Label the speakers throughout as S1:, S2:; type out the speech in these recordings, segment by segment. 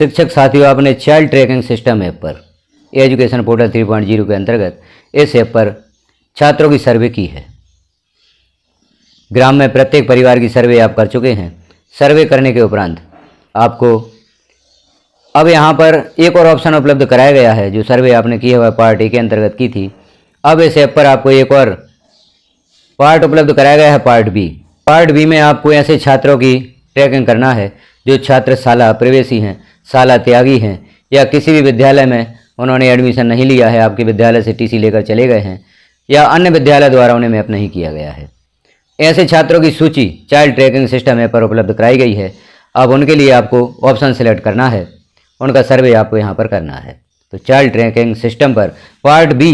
S1: शिक्षक साथियों, अपने चाइल्ड ट्रैकिंग सिस्टम ऐप पर एजुकेशन पोर्टल 3.0 के अंतर्गत इस ऐप पर छात्रों की सर्वे की है। ग्राम में प्रत्येक परिवार की सर्वे आप कर चुके हैं। सर्वे करने के उपरांत आपको अब यहाँ पर एक और ऑप्शन उपलब्ध कराया गया है। जो सर्वे आपने की है वह पार्ट ए के अंतर्गत की थी। अब इस ऐप पर आपको एक और पार्ट उपलब्ध कराया गया है, पार्ट बी। पार्ट बी में आपको ऐसे छात्रों की ट्रैकिंग करना है जो छात्र शाला प्रवेशी हैं, शाला त्यागी हैं, या किसी भी विद्यालय में उन्होंने एडमिशन नहीं लिया है, आपके विद्यालय से टीसी लेकर चले गए हैं, या अन्य विद्यालय द्वारा उन्हें मैप नहीं किया गया है। ऐसे छात्रों की सूची चाइल्ड ट्रैकिंग सिस्टम ऐप पर उपलब्ध कराई गई है। अब उनके लिए आपको ऑप्शन सेलेक्ट करना है, उनका सर्वे आपको यहाँ पर करना है। तो चाइल्ड ट्रैकिंग सिस्टम पर पार्ट बी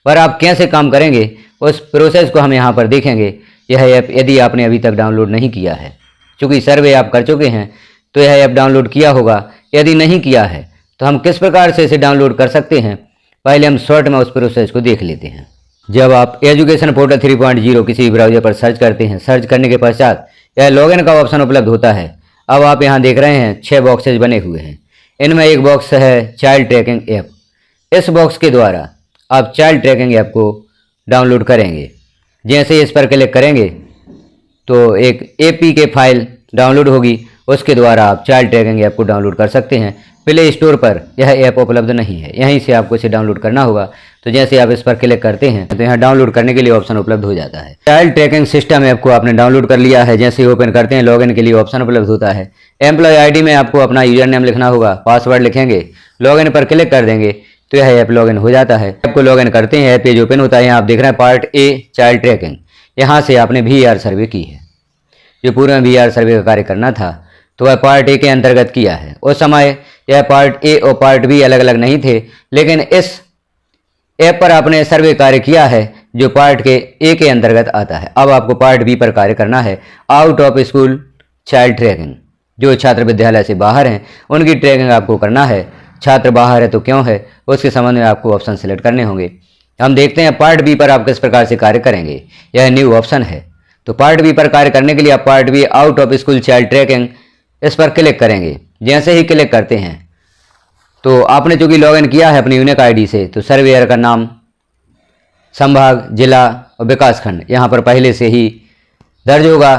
S1: पर आप कैसे काम करेंगे उस प्रोसेस को हम यहाँ पर देखेंगे। यह ऐप यदि आपने अभी तक डाउनलोड नहीं किया है, चूँकि सर्वे आप कर चुके हैं तो यह ऐप डाउनलोड किया होगा। यदि नहीं किया है तो हम किस प्रकार से इसे डाउनलोड कर सकते हैं, पहले हम शॉर्ट में उस प्रोसेस को देख लेते हैं। जब आप एजुकेशन पोर्टल 3.0 किसी भी ब्राउजर पर सर्च करते हैं, सर्च करने के पश्चात यह लॉगिन का ऑप्शन उपलब्ध होता है। अब आप यहाँ देख रहे हैं 6 बॉक्सेज बने हुए हैं। इनमें एक बॉक्स है चाइल्ड ट्रैकिंग ऐप। इस बॉक्स के द्वारा आप चाइल्ड ट्रैकिंग ऐप को डाउनलोड करेंगे। जैसे ही इस पर क्लिक करेंगे तो एक APK फाइल डाउनलोड होगी, उसके द्वारा आप चाइल्ड ट्रैकिंग ऐप को डाउनलोड कर सकते हैं। प्ले स्टोर पर यह ऐप उपलब्ध नहीं है, यहीं से आपको इसे डाउनलोड करना होगा। तो जैसे आप इस पर क्लिक करते हैं तो यहाँ डाउनलोड करने के लिए ऑप्शन उपलब्ध हो जाता है। चाइल्ड ट्रैकिंग सिस्टम ऐप को आपने डाउनलोड कर लिया है। जैसे ही ओपन करते हैं लॉगिन के लिए ऑप्शन उपलब्ध होता है। एम्प्लॉय ID में आपको अपना यूजर नेम लिखना होगा, पासवर्ड लिखेंगे, लॉगिन पर क्लिक कर देंगे तो यह ऐप लॉगिन हो जाता है। ऐप को लॉगिन करते हैं, पेज ओपन होता है। यहाँ आप देख रहे हैं पार्ट ए चाइल्ड ट्रैकिंग। यहाँ से आपने VAR सर्वे की है। जो पूर्व में VAR सर्वे का कार्य करना था तो वह पार्ट ए के अंतर्गत किया है। उस समय यह पार्ट ए और पार्ट बी अलग अलग नहीं थे, लेकिन इस ऐप पर आपने सर्वे कार्य किया है जो पार्ट के ए के अंतर्गत आता है। अब आपको पार्ट बी पर कार्य करना है, out of school child trekking. जो छात्र विद्यालय से बाहर हैं उनकी ट्रैकिंग आपको करना है। छात्र बाहर है तो क्यों है, उसके संबंध में आपको ऑप्शन सेलेक्ट करने होंगे। हम देखते हैं पार्ट बी पर आप किस प्रकार से कार्य करेंगे। यह न्यू ऑप्शन है। तो पार्ट बी पर कार्य करने के लिए आप part be out of school child trekking इस पर क्लिक करेंगे। जैसे ही क्लिक करते हैं तो आपने चूँकि लॉगिन किया है अपनी यूनिक ID से, तो सर्वेयर का नाम, संभाग, जिला और विकासखंड यहाँ पर पहले से ही दर्ज होगा।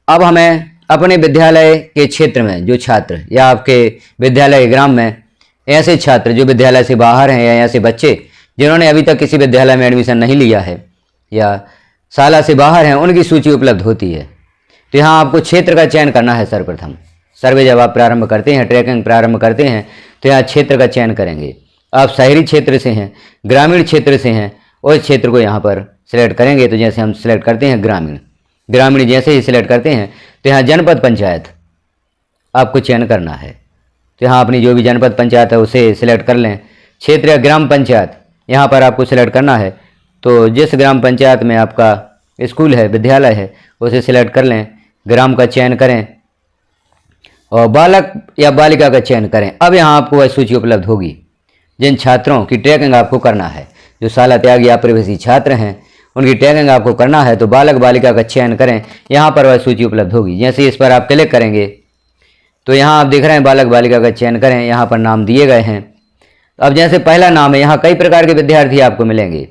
S1: अब हमें अपने विद्यालय के क्षेत्र में जो छात्र या आपके विद्यालय के ग्राम में ऐसे छात्र जो विद्यालय से बाहर हैं या ऐसे बच्चे जिन्होंने अभी तक किसी विद्यालय में एडमिशन नहीं लिया है या शाला से बाहर हैं, उनकी सूची उपलब्ध होती है। तो यहाँ आपको क्षेत्र का चयन करना है। सर्वप्रथम सर्वे जब आप प्रारंभ करते हैं, ट्रैकिंग प्रारंभ करते हैं, तो यहाँ क्षेत्र का चयन करेंगे। आप शहरी क्षेत्र से हैं, ग्रामीण क्षेत्र से हैं, उस क्षेत्र को यहाँ पर सिलेक्ट करेंगे। तो जैसे हम सिलेक्ट करते हैं ग्रामीण जैसे ही सिलेक्ट करते हैं तो यहाँ जनपद पंचायत आपको चयन करना है। तो यहाँ अपनी जो भी जनपद पंचायत है उसे सिलेक्ट कर लें। क्षेत्र या ग्राम पंचायत यहाँ पर आपको सिलेक्ट करना है। तो जिस ग्राम पंचायत में आपका स्कूल है, विद्यालय है, उसे सिलेक्ट कर लें। ग्राम का चयन करें और बालक या बालिका का चयन करें। अब यहाँ आपको वह सूची उपलब्ध होगी जिन छात्रों की ट्रैकिंग आपको करना है। जो शाला त्यागी या प्रवेशी छात्र हैं उनकी ट्रैकिंग आपको करना है, तो बालक बालिका का चयन करें। यहाँ पर वह सूची उपलब्ध होगी। जैसे इस पर आप क्लिक करेंगे तो यहाँ आप देख रहे हैं बालक बालिका का चयन करें। यहाँ पर नाम दिए गए हैं। अब जैसे पहला नाम है, यहाँ कई प्रकार के विद्यार्थी आपको मिलेंगे।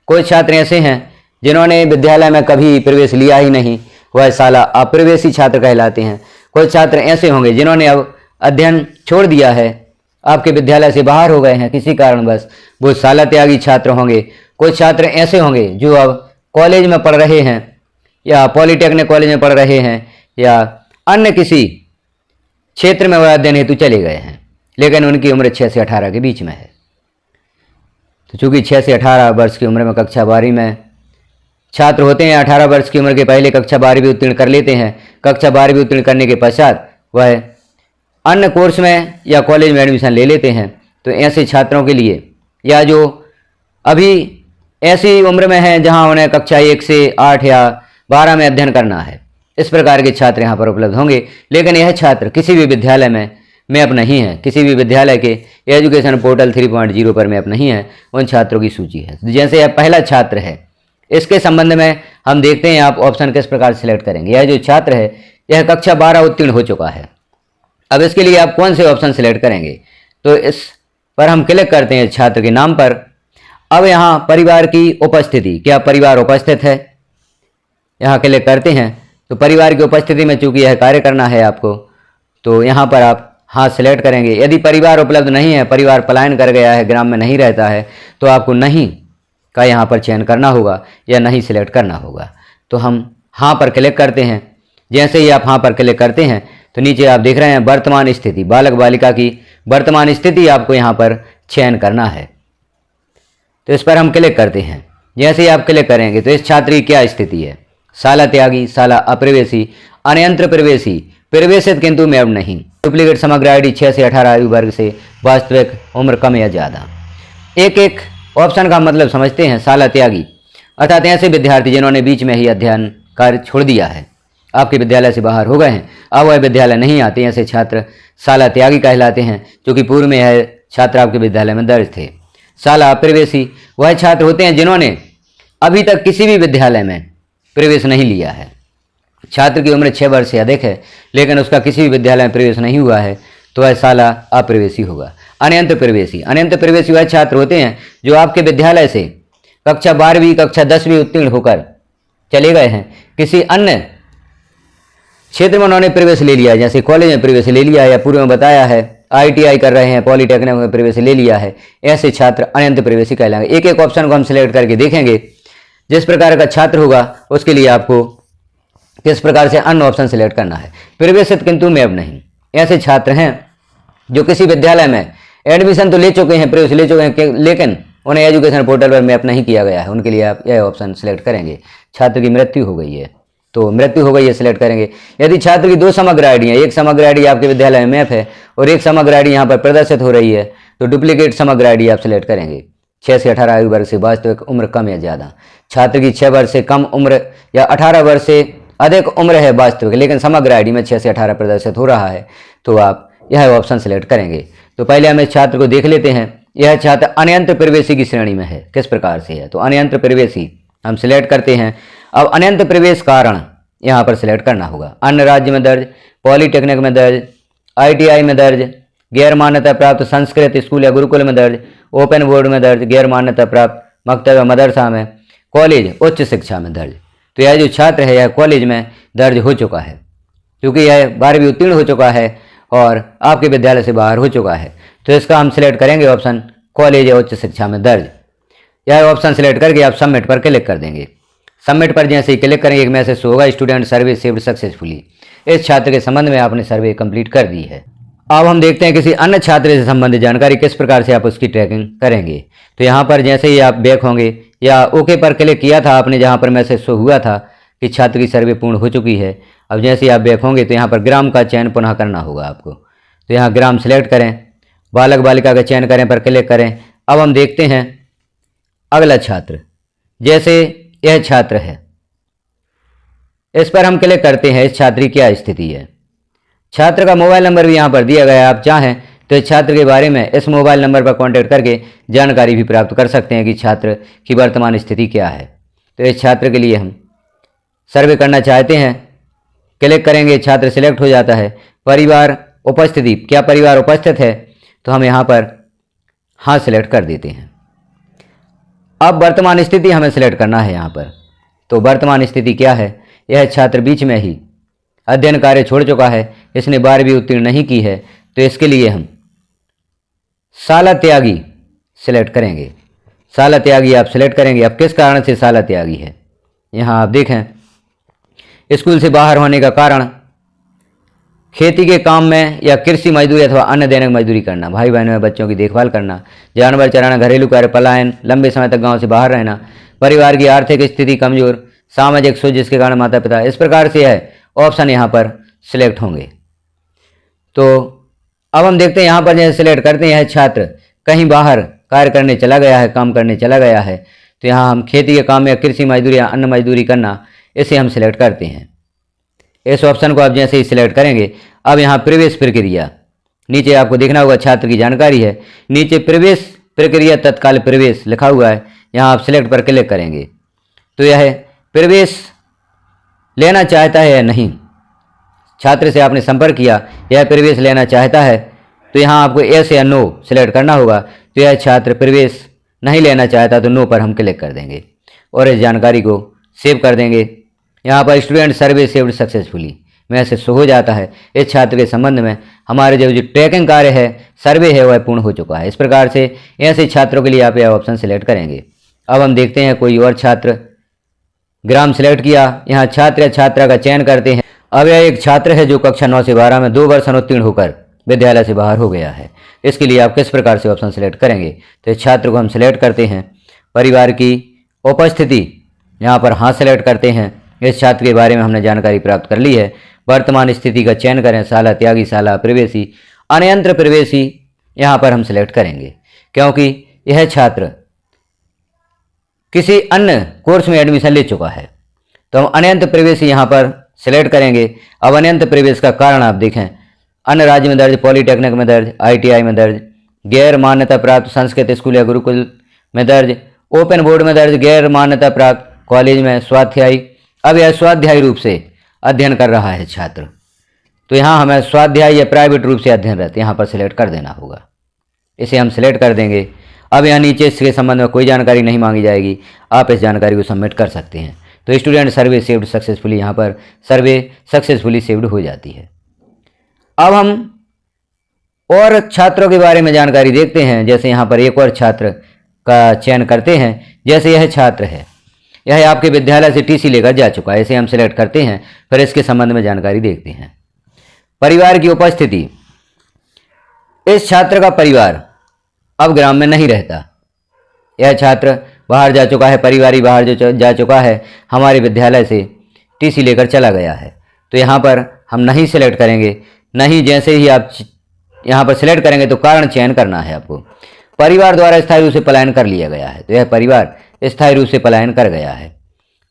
S1: कुछ छात्र ऐसे हैं जिन्होंने विद्यालय में कभी प्रवेश लिया ही नहीं, वह शाला अप्रवेशी छात्र कहलाते हैं। कुछ छात्र ऐसे होंगे जिन्होंने अब अध्ययन छोड़ दिया है, आपके विद्यालय से बाहर हो गए हैं किसी कारणवश, वो शाला त्यागी छात्र होंगे। कुछ छात्र ऐसे होंगे जो अब कॉलेज में पढ़ रहे हैं या पॉलिटेक्निक कॉलेज में पढ़ रहे हैं या अन्य किसी क्षेत्र में वह अध्ययन हेतु चले गए हैं, लेकिन उनकी उम्र 6 से 18 के बीच में है। तो चूँकि 6 से 18 वर्ष की उम्र में कक्षा 12 में छात्र होते हैं, 18 वर्ष की उम्र के पहले कक्षा 12वीं उत्तीर्ण कर लेते हैं। कक्षा 12वीं उत्तीर्ण करने के पश्चात वह अन्य कोर्स में या कॉलेज में एडमिशन ले लेते हैं। तो ऐसे छात्रों के लिए, या जो अभी ऐसी उम्र में हैं जहां उन्हें कक्षा 1 से 8 या 12 में अध्ययन करना है, इस प्रकार के छात्र यहाँ पर उपलब्ध होंगे। लेकिन यह छात्र किसी भी विद्यालय में मैप नहीं है, किसी भी विद्यालय के एजुकेशन पोर्टल 3.0 पर मैप नहीं है, उन छात्रों की सूची है। जैसे यह पहला छात्र है, इसके संबंध में हम देखते हैं आप ऑप्शन किस प्रकार सिलेक्ट करेंगे। यह जो छात्र है यह कक्षा 12 उत्तीर्ण हो चुका है। अब इसके लिए आप कौन से ऑप्शन सेलेक्ट करेंगे, तो इस पर हम क्लिक करते हैं छात्र के नाम पर। अब यहाँ परिवार की उपस्थिति, क्या परिवार उपस्थित है, यहाँ क्लिक करते हैं। तो परिवार की उपस्थिति में चूंकि यह कार्य करना है आपको, तो यहाँ पर आप हाँ सिलेक्ट करेंगे। यदि परिवार उपलब्ध नहीं है, परिवार पलायन कर गया है, ग्राम में नहीं रहता है, तो आपको नहीं का यहाँ पर चयन करना होगा या नहीं सिलेक्ट करना होगा। तो हम हाँ पर क्लिक करते हैं। जैसे ही आप हाँ पर क्लिक करते हैं तो नीचे आप देख रहे हैं वर्तमान स्थिति, बालक बालिका की वर्तमान स्थिति आपको यहाँ पर चयन करना है। तो इस पर हम क्लिक करते हैं। जैसे ही आप क्लिक करेंगे तो इस छात्र की क्या स्थिति है, साला त्यागी, साला अप्रवेशी, अनयंत्र प्रवेशी, प्रवेशित किंतु में अब नहीं, डुप्लीकेट समग्र आईडी 6 से 18 आयु वर्ग से, वास्तविक उम्र कम या ज़्यादा। एक एक ऑप्शन का मतलब समझते हैं। साला त्यागी अर्थात ऐसे विद्यार्थी जिन्होंने बीच में ही अध्ययन कार्य छोड़ दिया है, आपके विद्यालय से बाहर हो गए हैं, अब वह विद्यालय नहीं आते, ऐसे छात्र साला त्यागी कहलाते हैं, क्योंकि पूर्व में यह छात्र आपके विद्यालय में दर्ज थे। साला अप्रवेशी वह छात्र होते हैं जिन्होंने अभी तक किसी भी विद्यालय में प्रवेश नहीं लिया है। छात्र की उम्र 6 वर्ष से अधिक है लेकिन उसका किसी भी विद्यालय में प्रवेश नहीं हुआ है, तो वह साला अप्रवेशी होगा। अनंत प्रवेशी, अनंत प्रवेशी वह छात्र होते हैं जो आपके विद्यालय से कक्षा 12वीं कक्षा 10वीं उत्तीर्ण होकर चले गए हैं, किसी अन्य क्षेत्र में उन्होंने प्रवेश ले लिया, जैसे कॉलेज में प्रवेश ले लिया, या पूर्व में बताया है ITI कर रहे हैं, पॉलीटेक्निक में प्रवेश ले लिया है, ऐसे छात्र अनंत प्रवेशी कहलाएंगे। एक एक ऑप्शन को हम सिलेक्ट करके देखेंगे। जिस प्रकार का छात्र होगा उसके लिए आपको किस प्रकार से अन्य ऑप्शन सिलेक्ट करना है। प्रवेशित किंतु में अब नहीं, ऐसे छात्र हैं जो किसी विद्यालय में एडमिशन तो ले चुके हैं, प्रवेश ले चुके हैं, लेकिन उन्हें एजुकेशन पोर्टल पर मैप नहीं किया गया है, उनके लिए आप यह ऑप्शन सिलेक्ट करेंगे। छात्र की मृत्यु हो गई है तो मृत्यु हो गई है सिलेक्ट करेंगे। यदि छात्र की 2 समग्र आईडी है, एक समग्र आईडी आपके विद्यालय में मैप है और एक समग्र आईडी यहाँ पर प्रदर्शित हो रही है, तो डुप्लीकेट समग्र आईडी आप सिलेक्ट करेंगे। 6 से 18 आयु वर्ग से, वास्तविक उम्र कम या ज़्यादा। छात्र की 6 वर्ष से कम उम्र या 18 वर्ष से अधिक उम्र है वास्तविक, लेकिन समग्र आईडी में 6 से 18 प्रदर्शित हो रहा है, तो आप यह ऑप्शन सिलेक्ट करेंगे। तो पहले हम इस छात्र को देख लेते हैं। यह छात्र अनयंत्र प्रवेशी की श्रेणी में है, किस प्रकार से है, तो अनयंत्र प्रवेशी हम सिलेक्ट करते हैं। अब अनंत प्रवेश कारण यहाँ पर सिलेक्ट करना होगा। अन्य राज्य में दर्ज, पॉलीटेक्निक में दर्ज, ITI में दर्ज, गैर मान्यता प्राप्त संस्कृत स्कूल या गुरुकुल में दर्ज, ओपन बोर्ड में दर्ज, गैर मान्यता प्राप्त मकतब मदरसा में, कॉलेज उच्च शिक्षा में दर्ज। तो यह जो छात्र है यह कॉलेज में दर्ज हो चुका है, क्योंकि यह 12वीं उत्तीर्ण हो चुका है और आपके विद्यालय से बाहर हो चुका है। तो इसका हम सिलेक्ट करेंगे ऑप्शन कॉलेज या उच्च शिक्षा में दर्ज। यह ऑप्शन सिलेक्ट करके आप सबमिट पर क्लिक कर देंगे। सबमिट पर जैसे ही क्लिक करेंगे एक मैसेज होगा, स्टूडेंट सर्वे सेव्ड सक्सेसफुली। इस छात्र के संबंध में आपने सर्वे कंप्लीट कर दी है। अब हम देखते हैं किसी अन्य छात्र से संबंधित जानकारी किस प्रकार से आप उसकी ट्रैकिंग करेंगे। तो यहाँ पर जैसे ही आप बैक होंगे या ओके पर क्लिक किया था आपने, जहाँ पर मैसेज शो हुआ था कि छात्र की सर्वे पूर्ण हो चुकी है। अब जैसे ही आप बैक होंगे तो यहाँ पर ग्राम का चयन पुनः करना होगा आपको। तो यहाँ ग्राम सेलेक्ट करें, बालक बालिका का चयन करें पर क्लिक करें। अब हम देखते हैं अगला छात्र, जैसे यह छात्र है, इस पर हम क्लिक करते हैं। इस छात्र की क्या स्थिति है, छात्र का मोबाइल नंबर भी यहाँ पर दिया गया है। आप चाहें तो इस छात्र के बारे में इस मोबाइल नंबर पर कांटेक्ट करके जानकारी भी प्राप्त कर सकते हैं कि छात्र की वर्तमान स्थिति क्या है। तो इस छात्र के लिए हम सर्वे करना चाहते हैं, क्लिक करेंगे, छात्र सिलेक्ट हो जाता है। परिवार उपस्थिति, क्या परिवार उपस्थित है, तो हम यहाँ पर हाँ सिलेक्ट कर देते हैं। अब वर्तमान स्थिति हमें सिलेक्ट करना है यहाँ पर। तो वर्तमान स्थिति क्या है, यह छात्र बीच में ही अध्ययन कार्य छोड़ चुका है, इसने 12वीं उत्तीर्ण नहीं की है, तो इसके लिए हम साला त्यागी सिलेक्ट करेंगे। साला त्यागी आप सिलेक्ट करेंगे। अब किस कारण से साला त्यागी है, यहाँ आप देखें, स्कूल से बाहर होने का कारण खेती के काम में या कृषि मजदूरी अथवा अन्य दैनिक मजदूरी करना, भाई बहनों में बच्चों की देखभाल करना, जानवर चराना, घरेलू कार्य, पलायन, लंबे समय तक गांव से बाहर रहना, परिवार की आर्थिक स्थिति कमजोर, सामाजिक सोच जिसके कारण माता पिता, इस प्रकार से है ऑप्शन यहाँ पर सिलेक्ट होंगे। तो अब हम देखते हैं यहाँ पर जैसे सिलेक्ट करते हैं छात्र कहीं बाहर कार्य करने चला गया है, काम करने चला गया है, तो यहाँ हम खेती के काम या कृषि मजदूरी या अन्य मजदूरी करना, इसे हम सिलेक्ट करते हैं। इस ऑप्शन को आप जैसे ही सिलेक्ट करेंगे, अब यहाँ प्रवेश प्रक्रिया, नीचे आपको देखना होगा छात्र की जानकारी है, नीचे प्रवेश प्रक्रिया तत्काल प्रवेश लिखा हुआ है, यहाँ आप सिलेक्ट पर क्लिक करेंगे। तो यह प्रवेश लेना चाहता है या नहीं, छात्र से आपने संपर्क किया, यह प्रवेश लेना चाहता है, तो यहाँ आपको यस या नो सिलेक्ट करना होगा। तो यह छात्र प्रवेश नहीं लेना चाहता तो नो पर हम क्लिक कर देंगे और इस जानकारी को सेव कर देंगे। यहाँ पर स्टूडेंट सर्वे सेव्ड सक्सेसफुली मैसेज शो हो जाता है। इस छात्र के संबंध में हमारे जो ट्रैकिंग कार्य है, सर्वे है, वह पूर्ण हो चुका है। इस प्रकार से ऐसे छात्रों के लिए आप यह ऑप्शन सिलेक्ट करेंगे। अब हम देखते हैं कोई और छात्र, ग्राम सिलेक्ट किया, यहाँ छात्र या छात्रा का चयन करते हैं। अब यह एक छात्र है जो कक्षा 9 से 12 में 2 वर्ष अनुत्तीर्ण होकर विद्यालय से बाहर हो गया है। इसके लिए आप किस प्रकार से ऑप्शन सिलेक्ट करेंगे? तो इस छात्र को हम सिलेक्ट करते हैं, परिवार की उपस्थिति यहाँ पर हाँ सिलेक्ट करते हैं। इस छात्र के बारे में हमने जानकारी प्राप्त कर ली है। वर्तमान स्थिति का चयन करें, शाला त्यागी, शाला प्रवेशी, अन्यंत्र प्रवेशी यहाँ पर हम सिलेक्ट करेंगे, क्योंकि यह छात्र किसी अन्य कोर्स में एडमिशन ले चुका है। तो हम अन्यंत्र प्रवेशी यहाँ पर सिलेक्ट करेंगे। अब अन्यंत्र प्रवेश का कारण आप देखें, अन्य राज्य में दर्ज, पॉलीटेक्निक में दर्ज, ITI में दर्ज, गैर मान्यता प्राप्त संस्कृत स्कूल या गुरुकुल में दर्ज, ओपन बोर्ड में दर्ज, गैर मान्यता प्राप्त कॉलेज में स्वाध्यायी। अब यह स्वाध्यायी रूप से अध्ययन कर रहा है छात्र, तो यहाँ हमें स्वाध्याय या प्राइवेट रूप से अध्ययनरत यहाँ पर सिलेक्ट कर देना होगा। इसे हम सिलेक्ट कर देंगे। अब यहाँ नीचे इसके संबंध में कोई जानकारी नहीं मांगी जाएगी, आप इस जानकारी को सबमिट कर सकते हैं। तो स्टूडेंट सर्वे सेव्ड सक्सेसफुली, यहाँ पर सर्वे सक्सेसफुली सेव्ड हो जाती है। अब हम और छात्रों के बारे में जानकारी देखते हैं। जैसे यहाँ पर एक और छात्र का चयन करते हैं। जैसे यह छात्र है, यह आपके विद्यालय से TC लेकर जा चुका है, इसे हम सिलेक्ट करते हैं। फिर इसके संबंध में जानकारी देखते हैं। परिवार की उपस्थिति, इस छात्र का परिवार अब ग्राम में नहीं रहता। यह छात्र बाहर जा चुका है, परिवार ही बाहर जो जा चुका है, हमारे विद्यालय से TC लेकर चला गया है। तो यहाँ पर हम नहीं सिलेक्ट करेंगे। नहीं, जैसे ही आप यहाँ पर सिलेक्ट करेंगे तो कारण चयन करना है आपको। परिवार द्वारा स्थायी रूप से पलायन कर लिया गया है, तो यह परिवार स्थायी रूप से पलायन कर गया है।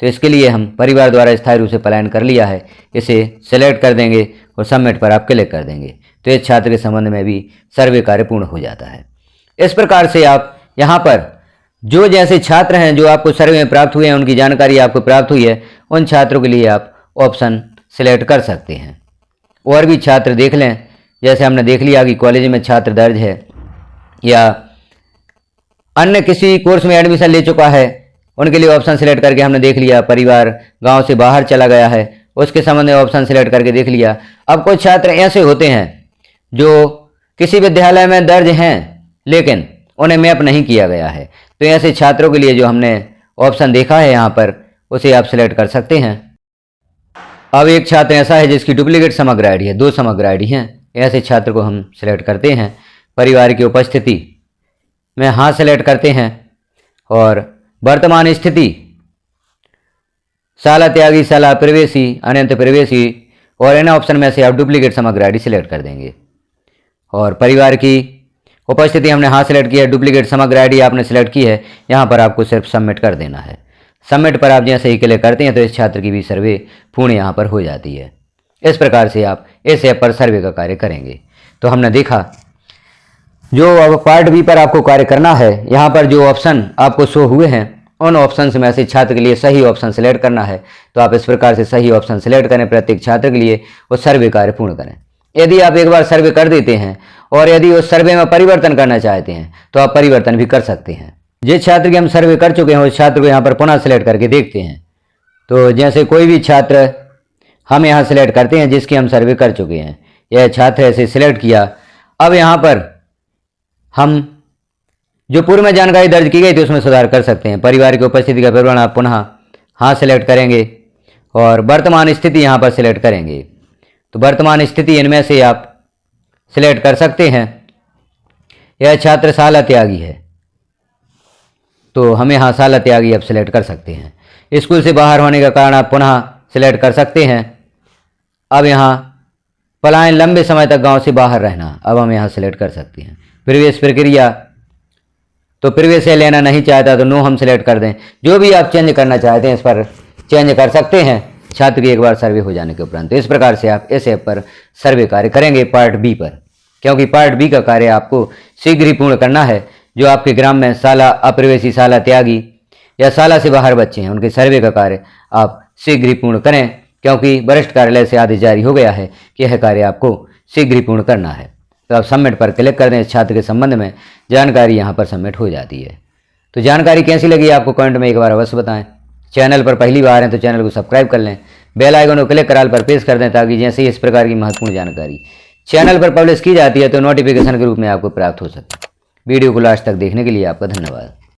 S1: तो इसके लिए हम परिवार द्वारा स्थायी रूप से पलायन कर लिया है, इसे सिलेक्ट कर देंगे और सबमिट पर आप क्लिक कर देंगे। तो इस छात्र के संबंध में भी सर्वे कार्य पूर्ण हो जाता है। इस प्रकार से आप यहाँ पर जो जैसे छात्र हैं जो आपको सर्वे में प्राप्त हुए हैं, उनकी जानकारी आपको प्राप्त हुई है, उन छात्रों के लिए आप ऑप्शन सिलेक्ट कर सकते हैं। और भी छात्र देख लें, जैसे हमने देख लिया कि कॉलेज में छात्र दर्ज है या अन्य किसी कोर्स में एडमिशन ले चुका है, उनके लिए ऑप्शन सिलेक्ट करके हमने देख लिया। परिवार गांव से बाहर चला गया है, उसके संबंध में ऑप्शन सिलेक्ट करके देख लिया। अब कुछ छात्र ऐसे होते हैं जो किसी विद्यालय में दर्ज हैं लेकिन उन्हें मैप नहीं किया गया है, तो ऐसे छात्रों के लिए जो हमने ऑप्शन देखा है यहाँ पर, उसे आप सिलेक्ट कर सकते हैं। अब एक छात्र ऐसा है जिसकी डुप्लीकेट समग्र आईडी है, 2 समग्र आईडी हैं, ऐसे छात्र को हम सिलेक्ट करते हैं। परिवार की उपस्थिति में हाँ सिलेक्ट करते हैं और वर्तमान स्थिति शाला त्यागी, शाला प्रवेशी, अनंत प्रवेशी और इन ऑप्शन में से आप डुप्लीकेट समग्र आईडी सिलेक्ट कर देंगे। और परिवार की उपस्थिति हमने हाँ सिलेक्ट किया है, डुप्लीकेट समग्र आईडी आपने सिलेक्ट की है, यहाँ पर आपको सिर्फ सबमिट कर देना है। सबमिट पर आप जैसे ही क्लिक करते हैं तो इस छात्र की भी सर्वे पूर्ण यहाँ पर हो जाती है। इस प्रकार से आप इस ऐप पर सर्वे का कार्य करेंगे। तो हमने देखा जो अब पार्ट बी पर आपको कार्य करना है, यहाँ पर जो ऑप्शन आपको शो हुए हैं उन ऑप्शन में से छात्र के लिए सही ऑप्शन सिलेक्ट करना है। तो आप इस प्रकार से सही ऑप्शन सिलेक्ट करें प्रत्येक छात्र के लिए और सर्वे कार्य पूर्ण करें। यदि आप एक बार सर्वे कर देते हैं और यदि उस सर्वे में परिवर्तन करना चाहते हैं तो आप परिवर्तन भी कर सकते हैं। जिस छात्र की हम सर्वे कर चुके हैं उस छात्र को यहाँ पर पुनः सिलेक्ट करके देखते हैं। तो जैसे कोई भी छात्र हम यहाँ सिलेक्ट करते हैं जिसकी हम सर्वे कर चुके हैं, यह छात्र ऐसे सिलेक्ट किया। अब यहाँ पर हम जो पूर्व में जानकारी दर्ज की गई थी उसमें सुधार कर सकते हैं। परिवार की उपस्थिति का विवरण आप पुनः हाँ सिलेक्ट करेंगे और वर्तमान स्थिति यहाँ पर सिलेक्ट करेंगे। तो वर्तमान स्थिति इनमें से आप सिलेक्ट कर सकते हैं। यह छात्र शाला त्यागी है, तो हमें हाँ शाला त्यागी आप सिलेक्ट कर सकते हैं। स्कूल से बाहर होने का कारण आप पुनः सिलेक्ट कर सकते हैं। अब यहाँ पलायन, लंबे समय तक गांव से बाहर रहना, अब हम यहाँ सिलेक्ट कर सकते हैं। प्रवेश प्रक्रिया, तो प्रवेश से लेना नहीं चाहता तो नो हम सिलेक्ट कर दें। जो भी आप चेंज करना चाहते हैं इस पर चेंज कर सकते हैं छात्र की एक बार सर्वे हो जाने के उपरांत। तो इस प्रकार से आप इस ऐप पर सर्वे कार्य करेंगे पार्ट बी पर, क्योंकि पार्ट बी का कार्य आपको शीघ्र ही पूर्ण करना है। जो आपके ग्राम में शाला अप्रवेशी, शाला त्यागी या शाला से बाहर बच्चे हैं, उनके सर्वे का कार्य आप शीघ्र ही पूर्ण करें क्योंकि वरिष्ठ कार्यालय से आदेश जारी हो गया है कि यह कार्य आपको शीघ्र ही पूर्ण करना है। तो आप सबमिट पर क्लिक कर दें। इस छात्र के संबंध में जानकारी यहाँ पर सबमिट हो जाती है। तो जानकारी कैसी लगी आपको कमेंट में एक बार अवश्य बताएं। चैनल पर पहली बार हैं तो चैनल को सब्सक्राइब कर लें, बेल आइकन को क्लिक कर ऑल पर प्रेस कर दें, ताकि जैसे ही इस प्रकार की महत्वपूर्ण जानकारी चैनल पर पब्लिश की जाती है तो नोटिफिकेशन के रूप में आपको प्राप्त हो सके। वीडियो को लास्ट तक देखने के लिए आपका धन्यवाद।